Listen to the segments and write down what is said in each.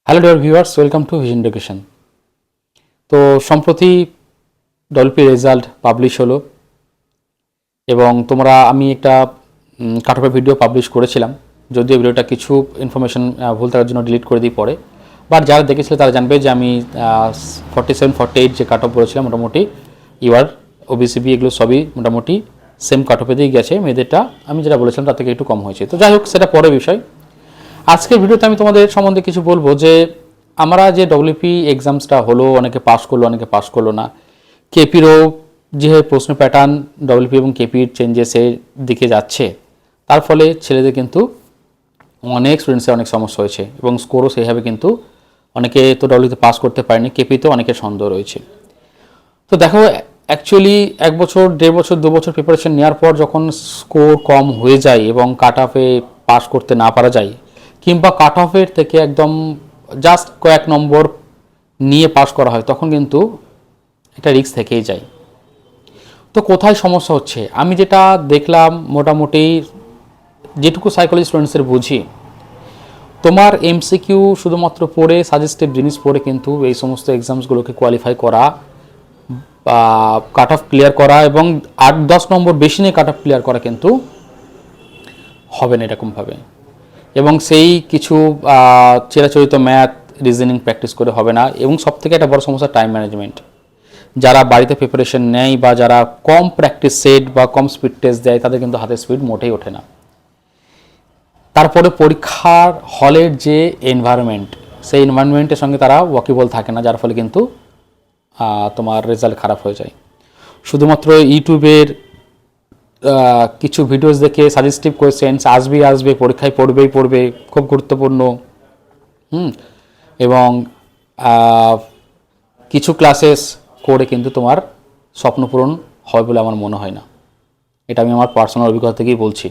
Hello dear viewers, welcome to vision education. তো সম্প্রতি ডলপি result publish হলো এবং আমি একটা কাট অফের ভিডিও পাবলিশ করেছিলাম, যদিও ভিডিওটা কিছু ইনফরমেশন ভুল থাকার জন্য ডিলিট করে দিই পরে। বাট যারা দেখেছিল তারা জানবে যে আমি 47-48 যে কাট অফ বলেছিলাম মোটামুটি ইউআর ওবিসিবি এগুলো সবই মোটামুটি সেম কাট অফেতেই গেছে। মেয়েদেরটা আমি যেটা বলেছিলাম তার থেকে একটু কম হয়েছে। তো যাই হোক, সেটা পরে বিষয়। আজকের ভিডিওতে আমি তোমাদের সম্বন্ধে কিছু বলবো যে আমরা যে ডব্লিউপি এক্সামসটা হলো, অনেকে পাস করলো অনেকে পাস করলো না। কেপিরও যে প্রশ্ন প্যাটার্ন ডব্লিউপি এবং কেপির চেঞ্জেসের দিকে যাচ্ছে, তার ফলে ছেলেদের কিন্তু অনেক স্টুডেন্টসের অনেক সমস্যা হয়েছে এবং স্কোরও সেইভাবে কিন্তু অনেকে তো ডব্লিউতে পাস করতে পারেনি, কেপিতেও অনেকের সন্দেহ রয়েছে। তো দেখো, অ্যাকচুয়ালি 1 বছর 1.5 বছর 2 বছর প্রিপারেশন নেওয়ার পর যখন স্কোর কম হয়ে যায় এবং কাট অফে পাস করতে না পারা যায়, কিংবা কাট অফের থেকে একদম জাস্ট কয়েক নম্বর নিয়ে পাস করা হয়, তখন কিন্তু একটা রিস্ক থেকেই যায়। তো কোথায় সমস্যা হচ্ছে, আমি যেটা দেখলাম মোটামুটি যেটুকু সাইকোলজি স্টুডেন্টসের বুঝি, তোমার এমসিকিউ শুধুমাত্র পড়ে সাজেস্টিভ জিনিস পড়ে কিন্তু এই সমস্ত এক্সামসগুলোকে কোয়ালিফাই করা বা কাট অফ ক্লিয়ার করা এবং 8-10 নম্বর বেশি নিয়ে কাট অফ ক্লিয়ার করা কিন্তু হবে না এরকমভাবে। এবং সেই কিছু চিরাচরিত ম্যাথ রিজনিং প্র্যাকটিস করে হবে না। এবং সবথেকে একটা বড় সমস্যা টাইম ম্যানেজমেন্ট। যারা বাড়িতে প্রিপারেশন নেয় বা যারা কম প্র্যাকটিস সেট বা কম স্পিড টেস্ট দেয়, তাদের কিন্তু হাতের স্পিড মোটেই ওঠে না। তারপরে পরীক্ষার হলের যে এনভায়রনমেন্ট, সেই এনভায়রনমেন্টের সঙ্গে তারা ওয়াকিবল থাকে না, যার ফলে কিন্তু তোমার রেজাল্ট খারাপ হয়ে যায়। শুধুমাত্র ইউটিউবের কিছু ভিডিওস দেখে সাজেস্টিভ কোয়েশ্চেন্স আসবে পরীক্ষায় পড়বে, খুব গুরুত্বপূর্ণ। এবং কিছু ক্লাসেস করে কিন্তু তোমার স্বপ্ন পূরণ হবে বলে আমার মনে হয় না। এটা আমি আমার পার্সোনাল অভিজ্ঞতা থেকেই বলছি।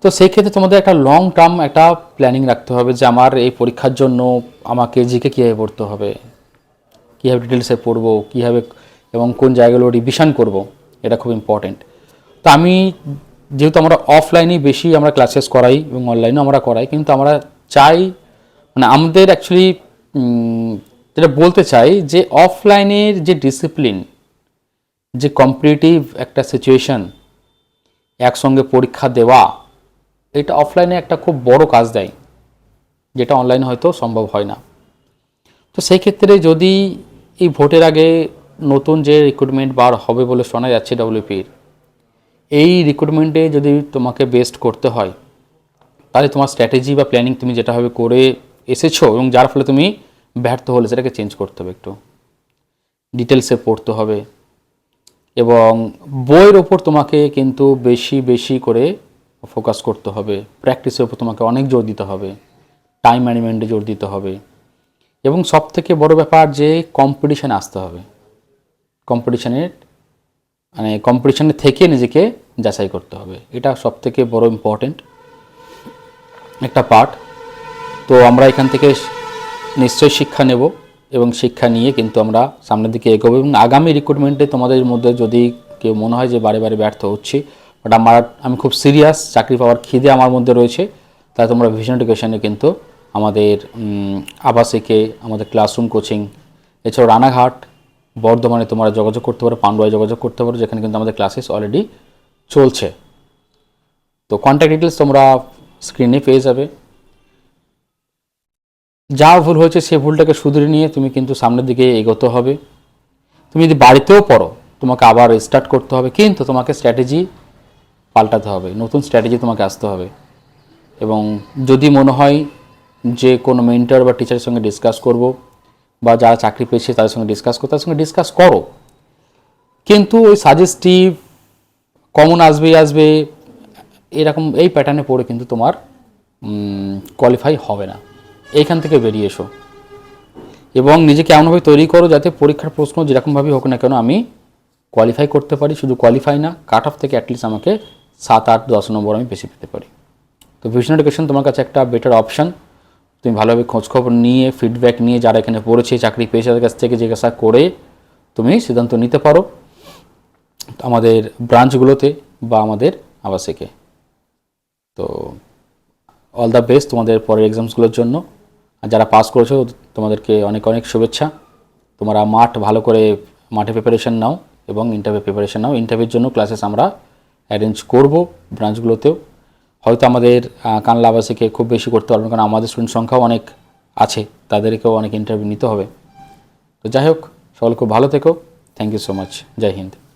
তো সেই ক্ষেত্রে তোমাদের একটা লং টার্ম একটা প্ল্যানিং রাখতে হবে যে আমার এই পরীক্ষার জন্য আমাকে জিকে কীভাবে পড়তে হবে, কীভাবে ডিটেলসে পড়বো, কীভাবে এবং কোন জায়গাগুলো রিভিশন করব, এটা খুব ইম্পর্টেন্ট। তো আমি যেহেতু আমরা অফলাইনেই বেশি আমরা ক্লাসেস করাই এবং অনলাইনেও আমরা করাই, কিন্তু আমরা চাই আমাদের অ্যাকচুয়ালি যেটা বলতে চাই যে অফলাইনের যে ডিসিপ্লিন, যে কম্পিটিটিভ একটা সিচুয়েশন, একসঙ্গে পরীক্ষা দেওয়া, এটা অফলাইনে একটা খুব বড় কাজ দেয়, যেটা অনলাইনে হয়তো সম্ভব হয় না। তো সেই ক্ষেত্রে যদি এই ভোটের আগে নতুন যে রিক্রুটমেন্ট বার হবে বলে শোনা যাচ্ছে ডব্লিউপির, এই রিক্রুটমেন্টে যদি তোমাকে বেস্ট করতে হয়, তাহলে তোমার স্ট্র্যাটেজি বা প্ল্যানিং তুমি যেটাভাবে করে এসেছো এবং যার ফলে তুমি ব্যর্থ হলে, সেটাকে চেঞ্জ করতে হবে, একটু ডিটেলসে পড়তে হবে। এবং বইয়ের ওপর তোমাকে কিন্তু বেশি করে ফোকাস করতে হবে। প্র্যাকটিসের ওপর তোমাকে অনেক জোর দিতে হবে, টাইম ম্যানেজমেন্টে জোর দিতে হবে। এবং সবথেকে বড় ব্যাপার যে কম্পিটিশানে আসতে হবে। কম্পিটিশানে থেকে নিজেকে যাচাই করতে হবে, এটা সবথেকে বড় ইম্পর্টেন্ট একটা পার্ট। তো আমরা এখান থেকে নিশ্চয়ই শিক্ষা নেব এবং শিক্ষা নিয়ে কিন্তু আমরা সামনের দিকে এগোবো। এবং আগামী রিক্রুটমেন্টে তোমাদের মধ্যে যদি কেউ মনে হয় যে বারে ব্যর্থ হচ্ছি, বাট আমি খুব সিরিয়াস, চাকরি পাওয়ার খিদে আমার মধ্যে রয়েছে, তাই তোমরা ভিশন এডুকেশনে কিন্তু আমাদের আবাসিকে আমাদের ক্লাসরুম কোচিং, এছাড়াও রানাঘাট, বর্ধমানে তোমরা যোগাযোগ করতে পারো, পান্ডুয়ায় যোগাযোগ করতে পারো, যেখানে কিন্তু আমাদের ক্লাসেস অলরেডি চলছে। তো কন্ট্যাক্ট ডিটেলস তোমরা স্ক্রিনে পেয়ে যাবে। যা ভুল হয়েছে সে ভুলটাকে শুধরে নিয়ে তুমি কিন্তু সামনের দিকে এগোতে হবে। তুমি যদি বাড়িতেও পড়ো, তোমাকে আবার স্টার্ট করতে হবে, কিন্তু তোমাকে স্ট্র্যাটেজি পাল্টাতে হবে, নতুন স্ট্র্যাটেজি তোমাকে আসতে হবে। এবং যদি মনে হয় যে কোনো মেন্টর বা টিচারের সঙ্গে ডিসকাস করব, বা যারা চাকরি পেয়েছে তাদের সঙ্গে তাদের সঙ্গে ডিসকাস করো, কিন্তু ওই সাজেস্টিভ কমন আসবে এরকম এই প্যাটার্নে পড়ে কিন্তু তোমার কোয়ালিফাই হবে না। এইখান থেকে বেরিয়ে এসো এবং নিজেকে এমনভাবে তৈরি করো যাতে পরীক্ষার প্রশ্ন যেরকমভাবেই হোক না কেন আমি কোয়ালিফাই করতে পারি। শুধু কোয়ালিফাই না, কাট অফ থেকে অ্যাটলিস্ট আমাকে 7-8-10 নম্বর আমি বেশি পেতে পারি। তো ভিশন এডুকেশন তোমার কাছে একটা বেটার অপশান। তুমি ভালোভাবে খোঁজখবর নিয়ে, ফিডব্যাক নিয়ে, যারা এখানে পড়েছে, চাকরি পেয়েছে, তাদের কাছ থেকে জিজ্ঞাসা করে তুমি সিদ্ধান্ত নিতে পারো আমাদের ব্রাঞ্চগুলোতে বা আমাদের আবাসিকে। তো অল দ্য বেস্ট তোমাদের পরের এক্সামসগুলোর জন্য। আর যারা পাস করেছো তোমাদেরকে অনেক অনেক শুভেচ্ছা। তোমরা ভালো করে মাঠে প্রিপারেশন নাও এবং ইন্টারভিউ প্রিপারেশন নাও। ইন্টারভিউর জন্য ক্লাসেস আমরা অ্যারেঞ্জ করব ব্রাঞ্চগুলোতেও। হয়তো আমাদের কানলা আবাসিকে খুব বেশি করতে পারবো না, কারণ আমাদের স্টুডেন্ট সংখ্যাও অনেক আছে, তাদেরকেও অনেক ইন্টারভিউ নিতে হবে। তো যাই হোক, সকল খুব ভালো থেকো। Thank you so much. Jai Hind.